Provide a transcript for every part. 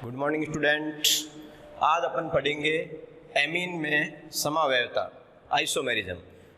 Good morning student. आज अपन पढ़ेंगे amine में समावयवता, आइसोमेरिज्म।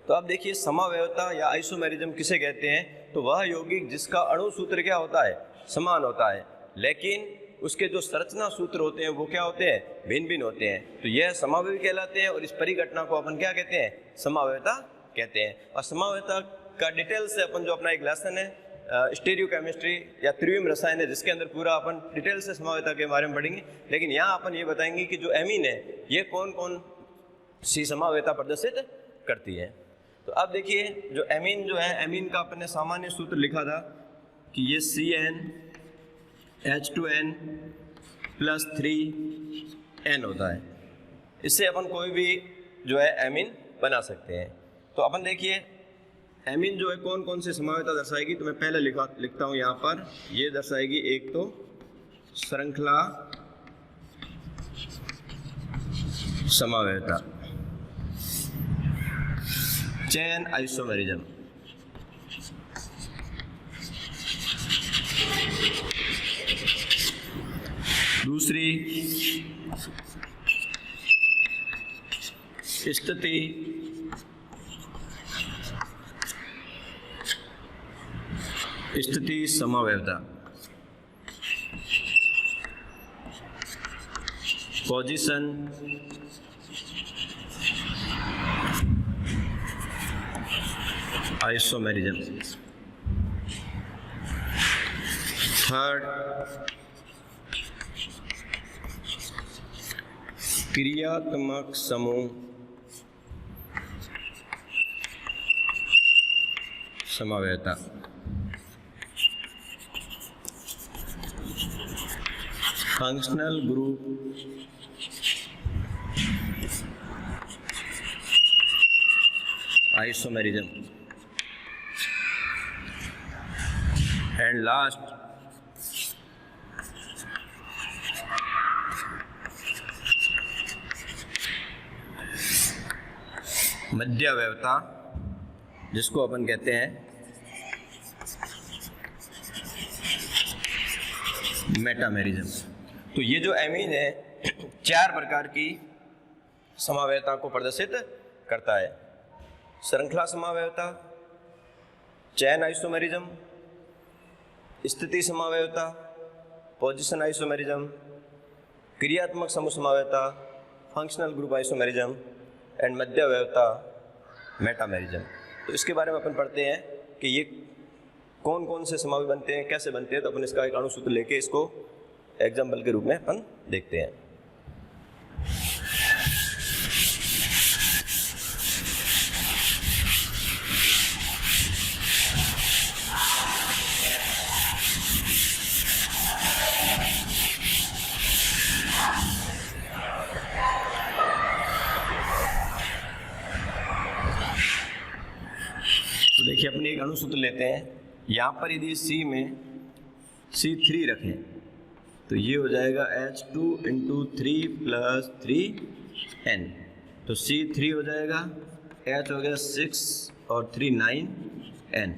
तो अब देखिए, समावयवता या आइसोमेरिज्म किसे कहते हैं? तो वह यौगिक जिसका अणु सूत्र क्या होता है? समान होता है, लेकिन उसके जो संरचना सूत्र होते हैं वो क्या होते हैं? भिन्न भिन्न होते हैं। तो यह समावयवी कहलाते हैं और इस परिघटना को अपन क्या कहते हैं? समावयवता कहते हैं। और समावयवता का डिटेल से अपन जो अपना एक लेसन है स्टीरियोकेमिस्ट्री या त्रिविम रसायन है, जिसके अंदर पूरा अपन डिटेल से समावयवता के बारे में पढ़ेंगे। लेकिन यहाँ अपन ये बताएंगे कि जो एमीन है ये कौन कौन सी समावयवता प्रदर्शित करती है। तो अब देखिए, जो एमीन जो है, एमीन का अपन ने सामान्य सूत्र लिखा था कि ये CnH2n+3n होता है। इससे अपन कोई भी जो है एमीन बना सकते हैं। तो अपन देखिए, एमीन जो है कौन कौन सी समावयवता दर्शाएगी। तो मैं पहले लिखता हूँ यहाँ पर, ये दर्शाएगी एक तो श्रृंखला समावयवता, चेन आइसोमेरिज्म। दूसरी स्थिति समावयवता, पोजीशन आइसोमेरिज्म। थर्ड क्रियात्मक समूह समावयवता। Functional group isomerism. And last मध्यावयवता, जिसको अपन कहते हैं मेटामेरिज्म। तो ये जो एमीन है चार प्रकार की समावयवता को प्रदर्शित करता है: श्रृंखला समावयवता, चैन आइसोमेरिज्म, स्थिति समावयवता, पोजीशन आइसोमेरिज्म, क्रियात्मक समूह समावयवता, फंक्शनल ग्रुप आइसोमेरिज्म एंड मध्यावयवता मेटामेरिज्म। तो इसके बारे में अपन पढ़ते हैं कि ये कौन कौन से समावयव बनते हैं, कैसे बनते हैं। तो अपन इसका एक अणुसूत्र लेके इसको एग्जाम्पल के रूप में अपन देखते हैं। तो देखिए, अपने एक अणुसूत्र लेते हैं। यहाँ पर यदि C में C3 रखें तो ये हो जाएगा H2 × 3 + 3n। तो C3 हो जाएगा, H हो गया 6 और 3 9n,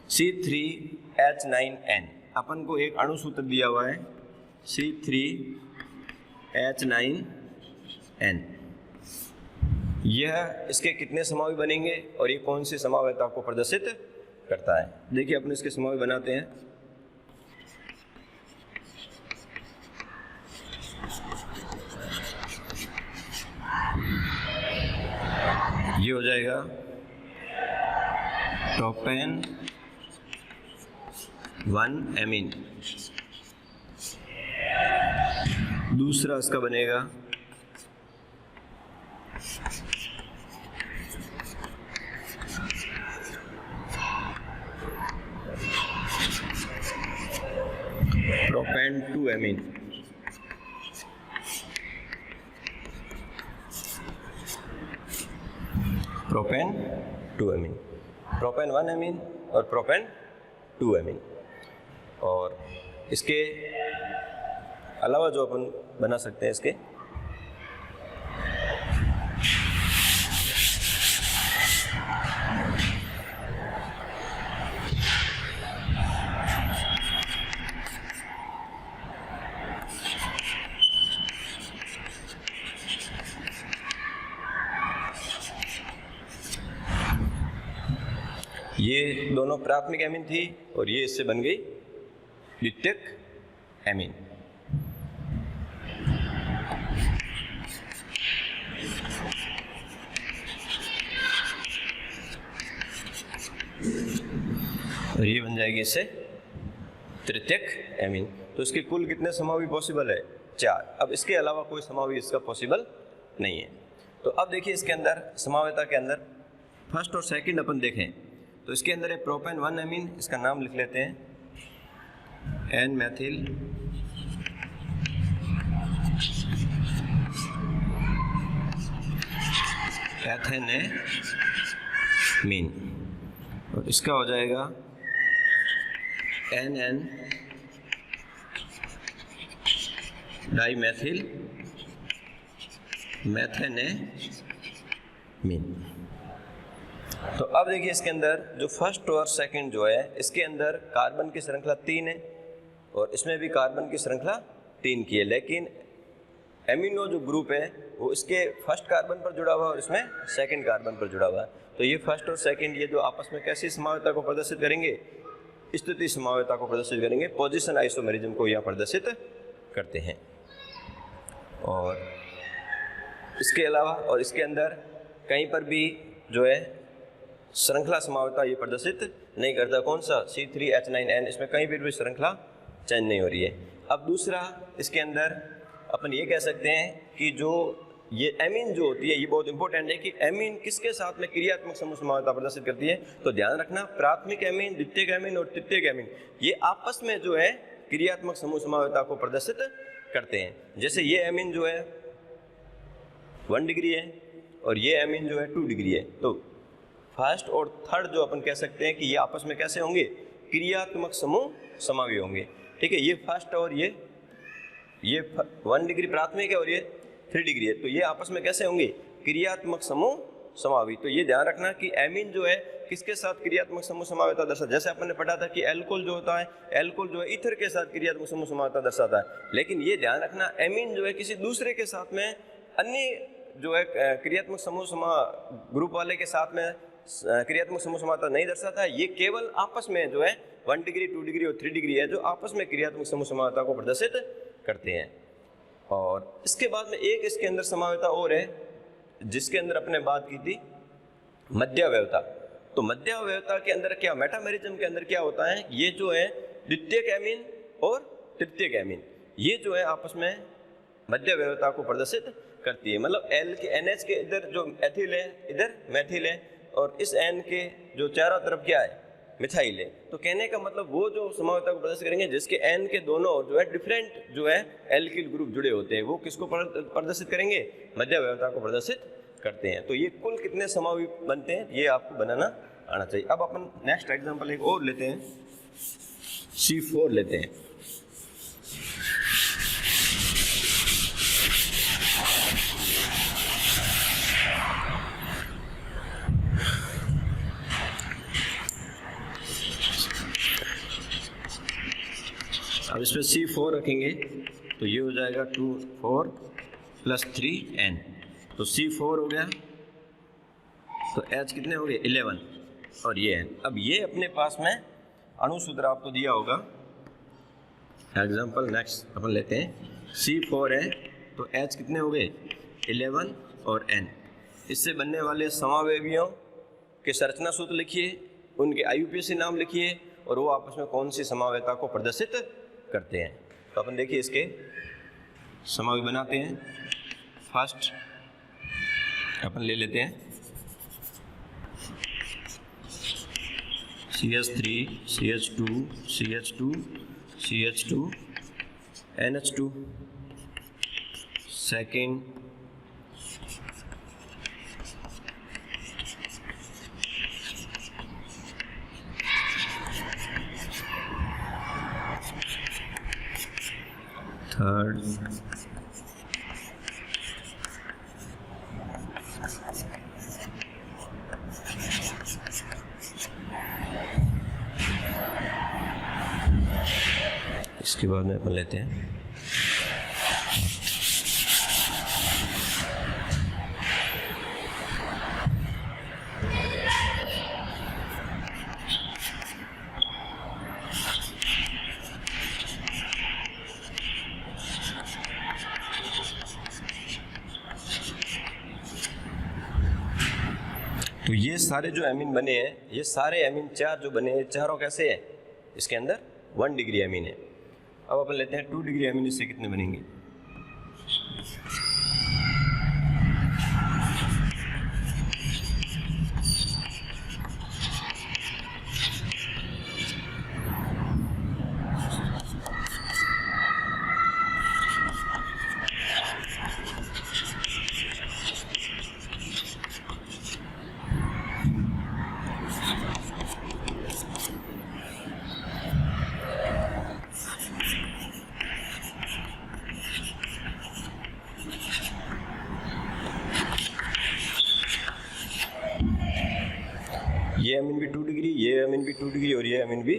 C3H9n। अपन को एक अणुसूत्र दिया हुआ है C3H9n। यह इसके कितने समावयव बनेंगे और ये कौन सी समावयवता को प्रदर्शित करता है? देखिए, अपन इसके समावयव बनाते हैं। ये हो जाएगा प्रोपेन 1 एमीन। दूसरा इसका बनेगा propane 2 amine. Propane 2 amine, propane 1 amine और प्रोपेन 2 एमीन। और इसके अलावा जो अपन बना सकते हैं इसके ये दोनों प्राथमिक एमीन थी और ये इससे बन गई द्वितीयक एमीन। और ये बन जाएगी इससे तृतीयक एमीन। तो इसके कुल कितने समावी पॉसिबल है? 4। अब इसके अलावा कोई समावी इसका पॉसिबल नहीं है। तो अब देखिए इसके अंदर समावयता के अंदर फर्स्ट और सेकंड अपन देखें तो इसके अंदर है प्रोपेन 1 एमीन, इसका नाम लिख लेते हैं एन मैथिल एथेनेमीन, और इसका हो जाएगा NN डाईमेथिल मैथेनेमीन। तो अब देखिए इसके अंदर जो फर्स्ट और सेकंड जो है इसके अंदर कार्बन की श्रृंखला 3 है और इसमें भी कार्बन की श्रृंखला 3 की है, लेकिन एमिनो जो ग्रुप है वो इसके फर्स्ट कार्बन पर जुड़ा हुआ है और इसमें सेकंड कार्बन पर जुड़ा हुआ है। तो ये फर्स्ट और सेकंड ये जो आपस में कैसी समावयता को प्रदर्शित करेंगे? स्थिति समावयता को प्रदर्शित करेंगे, पोजीशन आइसोमेरिज्म को यहाँ प्रदर्शित करते हैं। और इसके अलावा और इसके अंदर कहीं पर भी जो है श्रृंखला समावयता ये प्रदर्शित नहीं करता। कौन सा? C3H9N, इसमें कहीं पर भी श्रृंखला चेंज नहीं हो रही है। अब दूसरा इसके अंदर अपन ये कह सकते हैं कि जो ये एमीन जो होती है ये बहुत इंपॉर्टेंट है कि एमीन किसके साथ में क्रियात्मक समूह समावयता प्रदर्शित करती है। तो ध्यान रखना, प्राथमिक एमीन, द्वितीयक एमीन और तृतीयक एमीन ये आपस में जो है क्रियात्मक समूह समावयता को प्रदर्शित करते हैं। जैसे ये एमीन जो है 1 डिग्री है और ये एमीन जो है 2 डिग्री है, तो फर्स्ट और थर्ड जो अपन कह सकते हैं कि ये आपस में कैसे होंगे? क्रियात्मक समूह समावी होंगे। ठीक है, ये फर्स्ट और ये 1 डिग्री प्राथमिक है और ये 3 डिग्री है, तो ये आपस में कैसे होंगे? क्रियात्मक समूह समावी। तो ये ध्यान रखना कि एमीन जो है किसके साथ क्रियात्मक समूह समावयता दर्शाता है। जैसे अपन ने पढ़ा था कि एल्कोहल जो होता है, एल्कोहल जो है ईथर के साथ क्रियात्मक समूह समावयता दर्शाता है, लेकिन ये ध्यान रखना एमीन जो है किसी दूसरे के साथ में अन्य जो है क्रियात्मक समूह ग्रुप वाले के साथ में क्रियात्मक समूह समावयता नहीं दर्शाता है। ये केवल आपस में जो है 1 डिग्री, 2 डिग्री और 3 डिग्री है जो आपस में क्रियात्मक समूह समावयता को प्रदर्शित करते हैं। और इसके बाद में एक इसके अंदर समावयता और है जिसके अंदर अपने बात की थी मध्यावयवता। तो मध्यावयवता के अंदर क्या, मेटामेरिज्म के अंदर क्या होता है? ये जो है द्वितीयक एमीन और तृतीयक एमीन ये जो है आपस में मध्यावयवता को प्रदर्शित करती है। मतलब एल के NH के इधर जो एथिल है इधर मैथिल है और इस N के जो चारों तरफ क्या है? मिथाइल है। तो कहने का मतलब वो जो समावयता को प्रदर्शित करेंगे जिसके N के दोनों ओर जो है डिफरेंट जो है एल्किल ग्रुप जुड़े होते हैं, वो किसको प्रदर्शित करेंगे? मध्यावयवता को प्रदर्शित करते हैं। तो ये कुल कितने समावी बनते हैं ये आपको बनाना आना चाहिए। अब अपन नेक्स्ट एग्जांपल एक और लेते हैं, C4 लेते हैं। अब इसमें C4 रखेंगे तो ये हो जाएगा 2 4 + 3N, तो C4 हो गया। तो H कितने हो गए? 11 और ये N। अब ये अपने पास में अणुसूत्र आपको दिया होगा। एग्जाम्पल नेक्स्ट अपन लेते हैं, C4 है तो H कितने हो गए? 11 और N। इससे बनने वाले समावयवियों के संरचना सूत्र लिखिए, उनके IUPAC नाम लिखिए और वो आपस में कौन सी समावयता को प्रदर्शित करते हैं। तो अपन देखिए इसके समावी बनाते हैं। फर्स्ट अपन ले लेते हैं CH3 CH2 CH2 CH2 NH2। Second third इसके बाद में अपन लेते हैं तो ये सारे जो एमीन बने हैं, ये सारे एमीन चार जो बने हैं, चारों कैसे हैं, इसके अंदर 1 डिग्री एमीन है। अब अपन लेते हैं 2 डिग्री एमीन, इससे कितने बनेंगे। ये एमीन भी 2 डिग्री, ये एमीन भी 2 डिग्री और ये एमीन भी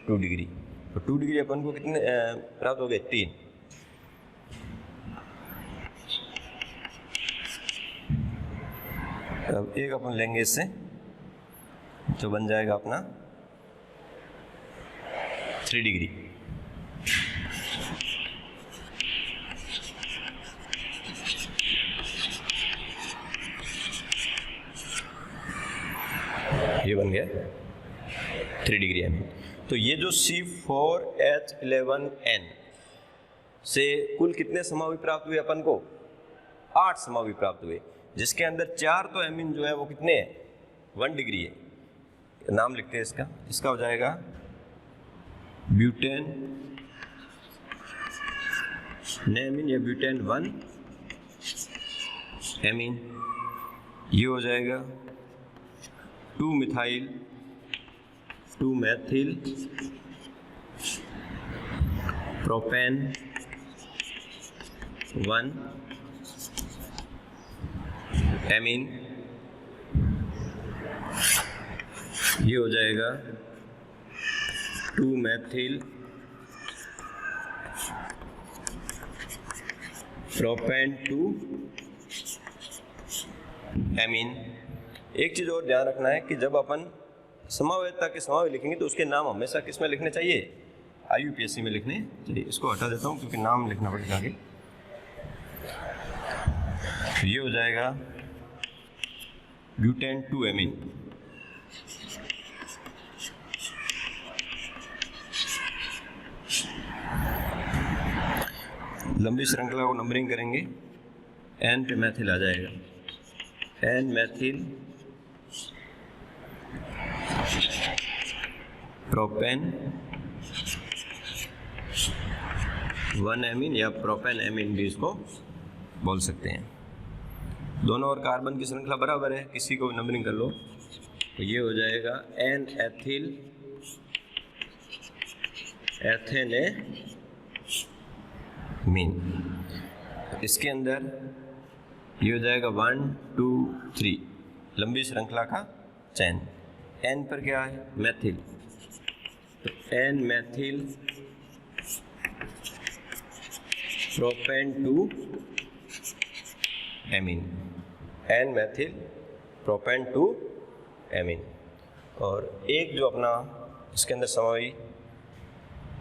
2 डिग्री। तो 2 डिग्री अपन को कितने प्राप्त हो गए, 3। अब एक अपन लेंगे इससे, तो बन जाएगा अपना 3 डिग्री। ये बन गया 3 डिग्री एमीन। तो ये जो C4H11N से कुल कितने समावि प्राप्त हुए अपन को, 8 समावि प्राप्त हुए, जिसके अंदर 4 तो एमीन जो है वो कितने हैं, 1 डिग्री है। नाम लिखते हैं इसका, इसका हो जाएगा ब्यूटेन नेमीन या ब्यूटेन 1 एमीन। ये हो जाएगा 2 मिथाइल 2 मैथिल प्रोपेन 1 एमीन। ये हो जाएगा 2 मैथिल प्रोपेन 2 एमीन। एक चीज़ और ध्यान रखना है कि जब अपन समावेयता के समावि लिखेंगे तो उसके नाम हमेशा किस में लिखने चाहिए, IUPAC में लिखने चाहिए। इसको हटा देता हूँ क्योंकि नाम लिखना पड़ेगा आगे। तो ये हो जाएगा ब्यूटेन 2 एमीन। लंबी श्रृंखला को नंबरिंग करेंगे, N पे मैथिल आ जाएगा, N मैथिल प्रोपेन 1 एमीन या प्रोपेन एमीन भी इसको बोल सकते हैं। दोनों और कार्बन की श्रृंखला बराबर है, किसी को भी नंबरिंग कर लो। तो ये हो जाएगा N एथिल एथेनेमीन। इसके अंदर ये हो जाएगा 1 2 3, लंबी श्रृंखला का चयन। N पर क्या है, मैथिल, तो N Maithil propane 2 amine, N Maithil propane 2 amine. और एक जो अपना इसके अंदर समावि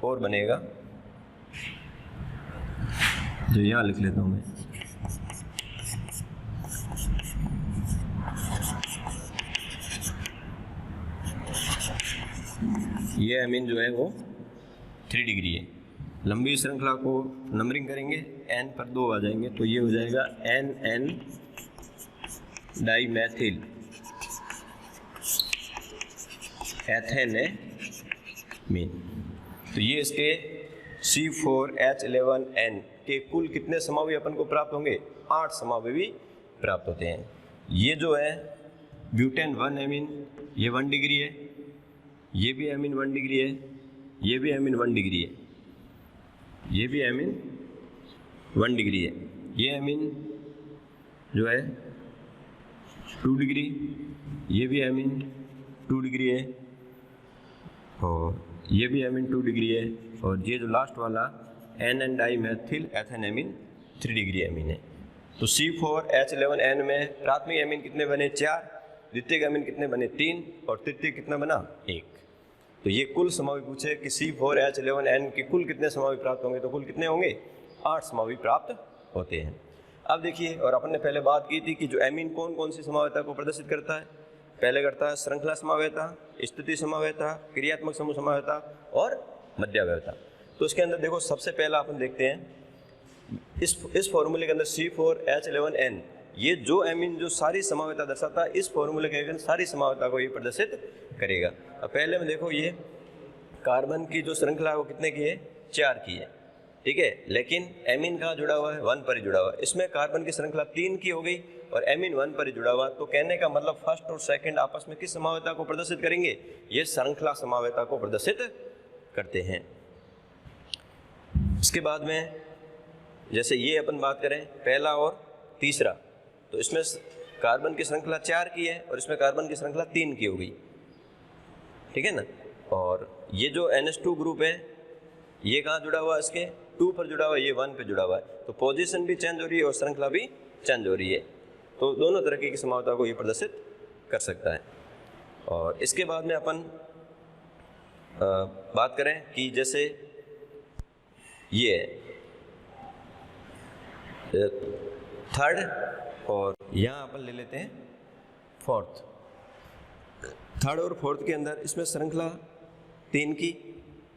और बनेगा, जो यहाँ लिख लेता हूँ मैं, ये एमीन जो है वो 3 डिग्री है। लंबी श्रृंखला को नंबरिंग करेंगे, N पर 2 आ जाएंगे, तो ये हो जाएगा NN डाईमेथिल एथेनेमीन। तो ये इसके C4H11N के कुल कितने समावि अपन को प्राप्त होंगे, 8 समावि भी प्राप्त होते हैं। ये जो है ब्यूटेन 1 एमीन, ये 1 डिग्री है, ये भी एमीन 1 डिग्री है, ये भी एमीन 1 डिग्री है, ये भी एमीन 1 डिग्री है। ये एमीन जो है 2 डिग्री, ये भी एमीन 2 डिग्री है, और ये भी एमीन 2 डिग्री है, और ये जो लास्ट वाला NN डाईमेथिल एथेनेमीन 3 डिग्री एमीन है। तो C4H11N में प्राथमिक एमीन कितने बने, 4, द्वितीयक एमीन कितने बने, 3, और तृतीयक कितना बना, 1। तो ये कुल समावि पूछे कि C4H11N के कुल कितने समावि प्राप्त होंगे, तो कुल कितने होंगे, 8 समावि प्राप्त होते हैं। अब देखिए, और अपन ने पहले बात की थी कि जो एमीन कौन कौन सी समावयता को प्रदर्शित करता है, पहले करता है श्रृंखला समावेयता, स्थिति समावेयता, क्रियात्मक समूह समावेयता और मध्यावयवता। तो इसके अंदर देखो सबसे पहला अपन देखते हैं इस फॉर्मूले के अंदर C4H11N, ये जो एमीन जो सारी समावेयता दर्शाता है इस फॉर्मूले के अंदर सारी समावेयता को ये प्रदर्शित करेगा। अब पहले में देखो ये कार्बन की जो श्रृंखला है वो कितने की है, 4 की है, ठीक है, लेकिन एमीन कहाँ जुड़ा हुआ है, 1 पर ही जुड़ा हुआ है। इसमें कार्बन की श्रृंखला 3 की हो गई और एमीन 1 पर ही जुड़ा हुआ। तो कहने का मतलब फर्स्ट और सेकंड आपस में किस समावेयता को प्रदर्शित करेंगे, ये श्रृंखला समावेयता को प्रदर्शित करते हैं। इसके बाद में जैसे ये अपन बात करें पहला और तीसरा, तो इसमें कार्बन की श्रृंखला 4 की है और इसमें कार्बन की श्रृंखला 3 की हो गई, ठीक है ना। और ये जो NH2 ग्रुप है ये कहाँ जुड़ा हुआ है, इसके 2 पर जुड़ा हुआ है, ये 1 पे जुड़ा हुआ है। तो पोजीशन भी चेंज हो रही है और श्रृंखला भी चेंज हो रही है। तो दोनों तरह की समावेयता को ये प्रदर्शित कर सकता है। और इसके बाद में अपन बात करें कि जैसे ये थर्ड और यहाँ अपन ले लेते हैं फोर्थ। थर्ड और फोर्थ के अंदर इसमें श्रृंखला 3 की,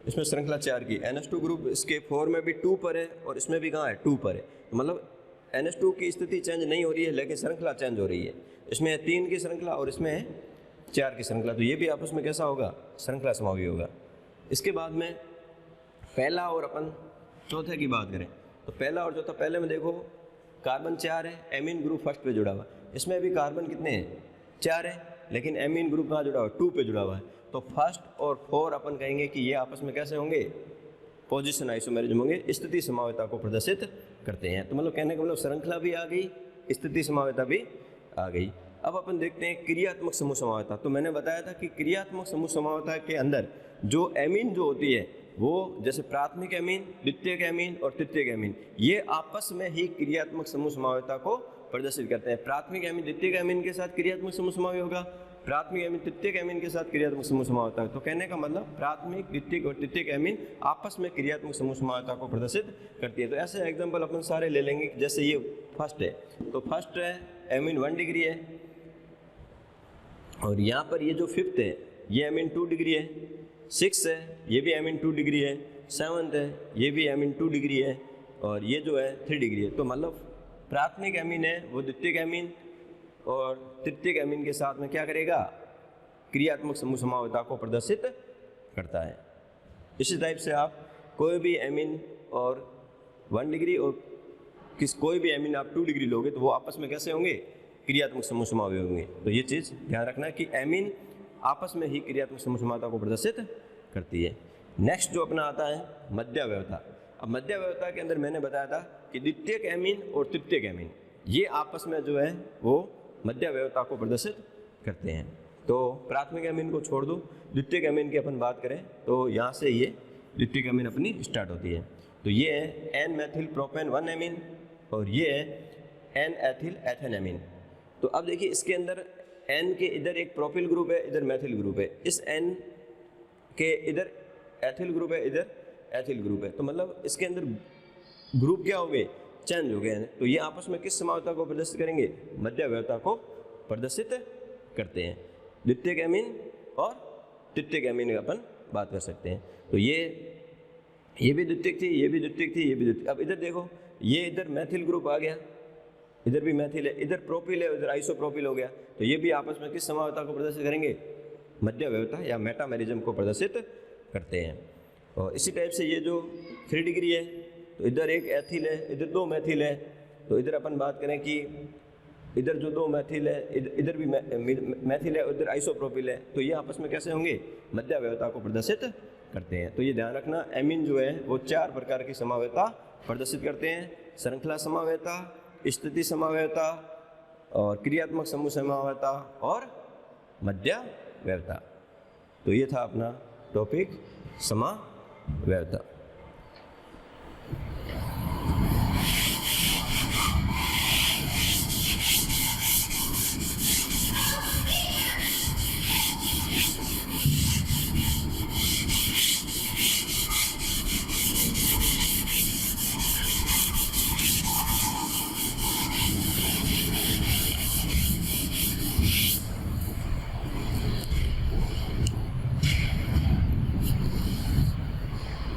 इसमें श्रृंखला 4 की। NH2 ग्रुप इसके 4 में भी 2 पर है और इसमें भी कहाँ है, 2 पर है। तो मतलब NH2 की स्थिति चेंज नहीं हो रही है लेकिन श्रृंखला चेंज हो रही है। इसमें है 3 की श्रृंखला और इसमें है 4 की श्रृंखला, तो ये भी आपस में कैसा होगा, श्रृंखला समावी होगा। इसके बाद में पहला और अपन चौथे की बात करें तो पहला और चौथा, पहले में देखो कार्बन 4 है, एमीन ग्रुप फर्स्ट पे जुड़ा हुआ है। इसमें भी कार्बन कितने हैं, 4 है, लेकिन एमीन ग्रुप कहाँ जुड़ा हुआ है, 2 पे जुड़ा हुआ है। तो फर्स्ट और 4 अपन कहेंगे कि ये आपस में कैसे होंगे, पोजीशन आइसोमेरिज्म होंगे, स्थिति समावेयता को प्रदर्शित करते हैं। तो मतलब कहने का मतलब श्रृंखला भी आ गई, स्थिति समावेयता भी आ गई। अब अपन देखते हैं क्रियात्मक समूह समावेयता। तो मैंने बताया था कि क्रियात्मक समूह समावेयता के अंदर जो एमीन जो होती है वो जैसे प्राथमिक एमीन, द्वितीयक एमीन और तृतीयक एमीन, ये आपस में ही क्रियात्मक समूह समावेयता को प्रदर्शित करते हैं। प्राथमिक एमीन द्वितीयक एमीन के साथ क्रियात्मक समूह समावेय होगा, प्राथमिक एमीन तृतीयक एमीन के साथ क्रियात्मक समूह समावेयता। तो कहने का मतलब प्राथमिक, द्वितीयक और तृतीयक एमीन आपस में क्रियात्मक समूह समावेयता को प्रदर्शित करती है। तो ऐसे एग्जांपल अपन सारे ले लेंगे। जैसे ये फर्स्ट है, तो फर्स्ट है एमीन 1 डिग्री है और यहाँ पर ये जो फिफ्थ है ये एमीन 2 डिग्री है, 6 है ये भी एमीन 2 डिग्री है, 7th है ये भी एमीन 2 डिग्री है और ये जो है 3 डिग्री है। तो मतलब प्राथमिक एमीन है वो द्वितीयक एमीन और तृतीयक एमीन के साथ में क्या करेगा, क्रियात्मक समूह समावेयता को प्रदर्शित करता है। इसी टाइप से आप कोई भी एमीन और 1 डिग्री और कोई भी एमीन आप 2 डिग्री लोगे तो वो आपस में कैसे होंगे, क्रियात्मक समूह समावेय होंगे। तो ये चीज़ ध्यान रखना है कि एमीन आपस में ही क्रियात्मक समूह समावेयता को प्रदर्शित करती है। नेक्स्ट जो अपना आता है मध्यावयवता। अब मध्यावयवता के अंदर मैंने बताया था कि द्वितीयक एमीन और तृतीयक एमीन ये आपस में जो है वो मध्यावयवता को प्रदर्शित करते हैं। तो प्राथमिक एमीन को छोड़ दो, द्वितीयक एमीन की अपन बात करें तो यहाँ से ये द्वितीयक एमीन अपनी स्टार्ट होती है। तो ये है N मेथिल प्रोपेन 1 एमीन और ये है N एथिल एथेन एमीन। तो अब देखिए इसके अंदर N के इधर एक प्रोपिल ग्रुप है, इधर मेथिल ग्रुप है, इस N के इधर एथिल ग्रुप है, इधर एथिल ग्रुप है। तो मतलब इसके अंदर ग्रुप क्या हो गए, चेंज हो गए हैं। तो ये आपस में किस समावेयता को प्रदर्शित करेंगे, मध्यावयवता को प्रदर्शित करते हैं। द्वितीयक एमीन और तृतीयक एमीन की अपन बात कर सकते हैं। तो ये भी द्वितीयक थी, ये भी द्वितीयक थी, ये भी द्वितीयक। अब इधर देखो ये इधर मेथिल ग्रुप आ गया, इधर भी मेथिल है, इधर प्रोपिल है, इधर आइसोप्रोपिल हो गया। तो ये भी आपस में किस समावेयता को प्रदर्शित करेंगे, मध्यावयवता या मेटामेरिज्म को प्रदर्शित करते हैं। और इसी टाइप से ये जो 3 डिग्री है तो इधर एक एथिल है, इधर 2 मेथिल है। तो इधर अपन बात करें कि इधर जो 2 मेथिल है, इधर भी मेथिल है, इधर आइसोप्रोपिल है। तो ये आपस में कैसे होंगे, मध्यावयवता को प्रदर्शित करते हैं। तो ये ध्यान रखना, एमीन जो है वो 4 प्रकार की समावेयता प्रदर्शित करते हैं, श्रृंखला समावेयता, स्थिति समावेयता और क्रियात्मक समूह समावेयता और मध्यावयवता। तो ये था अपना टॉपिक समावेयता।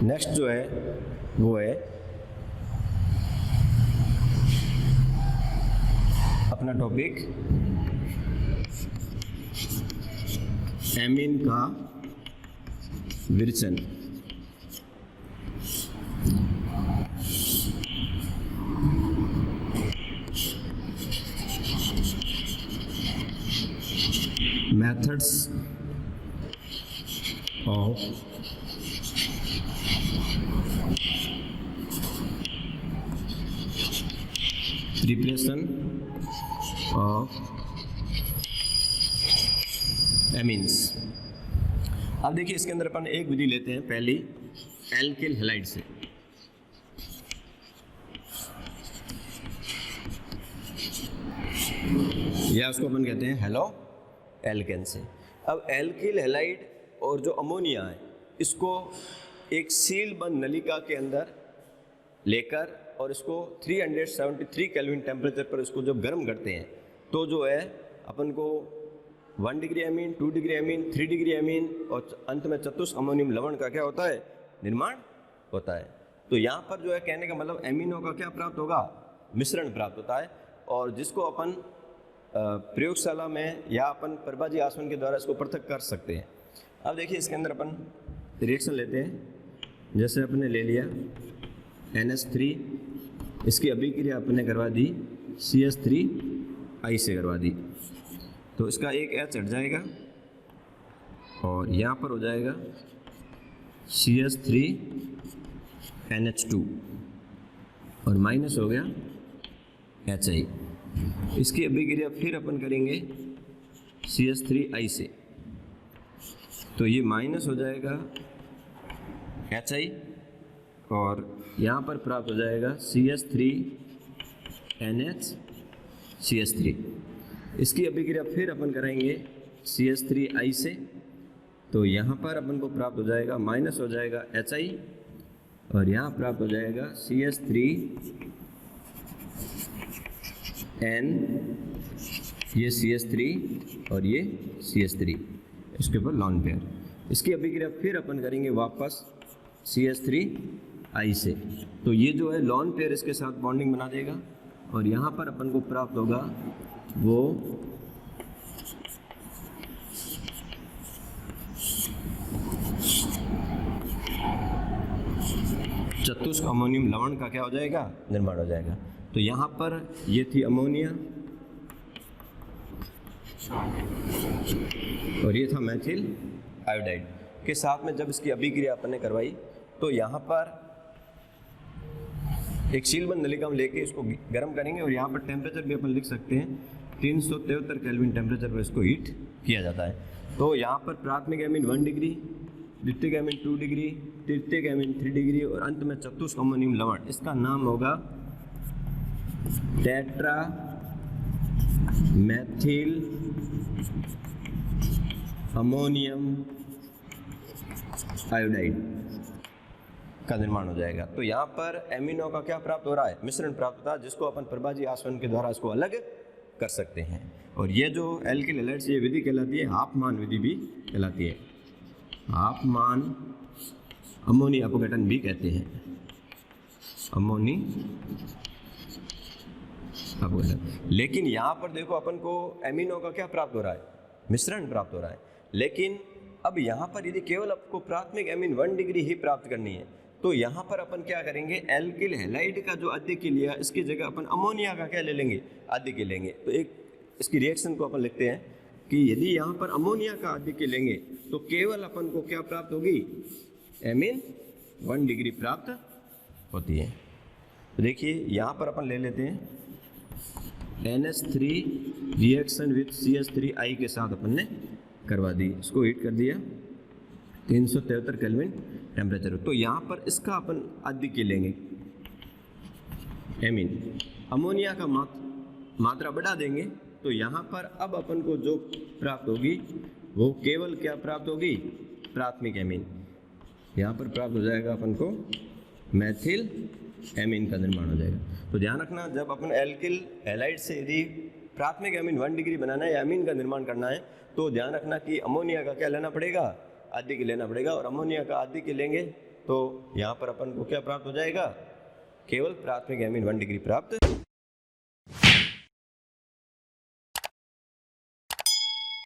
नेक्स्ट जो है वो है अपना टॉपिक एमीन का विरचन। Methods of preparation of amines. अब देखिए इसके अंदर अपन एक विधि लेते हैं पहली एल्किल हैलाइड से। या उसको अपन कहते हैं हेलो एल्केन से। अब एल्किल हैलाइड और जो अमोनिया है इसको एक सील बंद नलिका के अंदर लेकर और इसको 373 केल्विन टेम्परेचर पर इसको जब गर्म करते हैं तो जो है अपन को 1 degree amine, 2 degree amine, 3 degree amine और अंत में चतुष्क अमोनियम लवण का क्या होता है, निर्माण होता है। तो यहाँ पर जो है कहने का मतलब एमीनों का क्या प्राप्त होगा, मिश्रण प्राप्त होता है। और जिसको अपन प्रयोगशाला में या अपन प्रभाजी आसवन के द्वारा इसको पृथक कर सकते हैं। अब देखिए इसके अंदर अपन रिएक्शन लेते हैं। जैसे अपने ले लिया NH3, इसकी अभिक्रिया अपने करवा दी CH3I से करवा दी, तो इसका एक H हट जाएगा और यहाँ पर हो जाएगा CH3NH2 और माइनस हो गया HI। इसकी अभिक्रिया फिर अपन करेंगे CH3I से, तो ये माइनस हो जाएगा HI और यहाँ पर प्राप्त हो जाएगा CH3NH इसकी अभिक्रिया फिर अपन करेंगे CH3I से, तो यहाँ पर अपन को प्राप्त हो जाएगा माइनस हो जाएगा HI और यहाँ प्राप्त हो जाएगा CH3N, ये CH3 और ये CH3, इसके ऊपर लॉन पेयर। इसकी अभिक्रिया फिर अपन करेंगे वापस CH3I से, तो ये जो है लॉन पेयर इसके साथ बॉन्डिंग बना देगा और यहाँ पर अपन को प्राप्त होगा वो चतुष्क अमोनियम लवण का क्या हो जाएगा, निर्माण हो जाएगा। तो यहाँ पर ये थी अमोनिया और ये था मेथिल आयोडाइड के साथ में जब इसकी अभिक्रिया अपन ने करवाई तो यहाँ पर एक सीलबंद नलिका में लेके इसको गर्म करेंगे और यहाँ पर टेम्परेचर भी अपन लिख सकते हैं 373 केल्विन टेम्परेचर पर इसको हीट किया जाता है। तो यहाँ पर प्राथमिक एमीन 1 डिग्री, द्वितीयक एमीन 2 डिग्री, तृतीयक एमीन 3 डिग्री और अंत में चतुष्क अमोनियम लवण, इसका नाम होगा टेट्रा मेथिल अमोनियम आयोडाइड का निर्माण हो जाएगा। तो यहाँ पर एमिनो का क्या प्राप्त हो रहा है, मिश्रण प्राप्त होता है, जिसको अपन प्रभाजी आसवन के द्वारा इसको अलग कर सकते हैं। और ये जो एल्किल हैलाइड्स ये विधि कहलाती है हाफमान विधि भी कहलाती है। हाफमान अमोनी अपघटन भी कहते हैं, अमोनी अपघटन। लेकिन यहाँ पर देखो अपन को एमिनो का क्या प्राप्त हो रहा है, मिश्रण प्राप्त हो रहा है। लेकिन अब यहाँ पर यदि केवल आपको प्राथमिक एमीन 1 डिग्री ही प्राप्त करनी है तो यहाँ पर अपन क्या करेंगे, एल्किल हैलाइड का जो अध्यक्ष लिया इसकी जगह अपन अमोनिया का क्या ले लेंगे, अध्यक्ष लेंगे। तो एक इसकी रिएक्शन को अपन लिखते हैं कि यदि यहाँ पर अमोनिया का अध्यक्ष लेंगे तो केवल अपन को क्या प्राप्त होगी, एमीन 1 डिग्री प्राप्त होती है। तो देखिए यहाँ पर अपन ले लेते हैं NH3 रिएक्शन विथ CH3I के साथ अपन ने करवा दी, इसको हीट कर दिया 373 केल्विन टेम्परेचर। तो यहाँ पर इसका अपन अध्यक्ष लेंगे एमीन, अमोनिया का मात्रा बढ़ा देंगे तो यहाँ पर अब अपन को जो प्राप्त होगी वो केवल क्या प्राप्त होगी, प्राथमिक एमीन। यहाँ पर प्राप्त हो जाएगा अपन को मेथिल एमीन का निर्माण हो जाएगा। तो ध्यान रखना जब अपन एल्किल हैलाइड से यदि प्राथमिक एमीन 1 डिग्री बनाना है या एमीन का निर्माण करना है तो ध्यान रखना कि अमोनिया का क्या लेना पड़ेगा, अध्यक्ष लेना पड़ेगा। और अमोनिया का अध्यक्ष लेंगे तो यहाँ पर अपन को क्या प्राप्त हो जाएगा, केवल प्राथमिक एमीन 1 डिग्री प्राप्त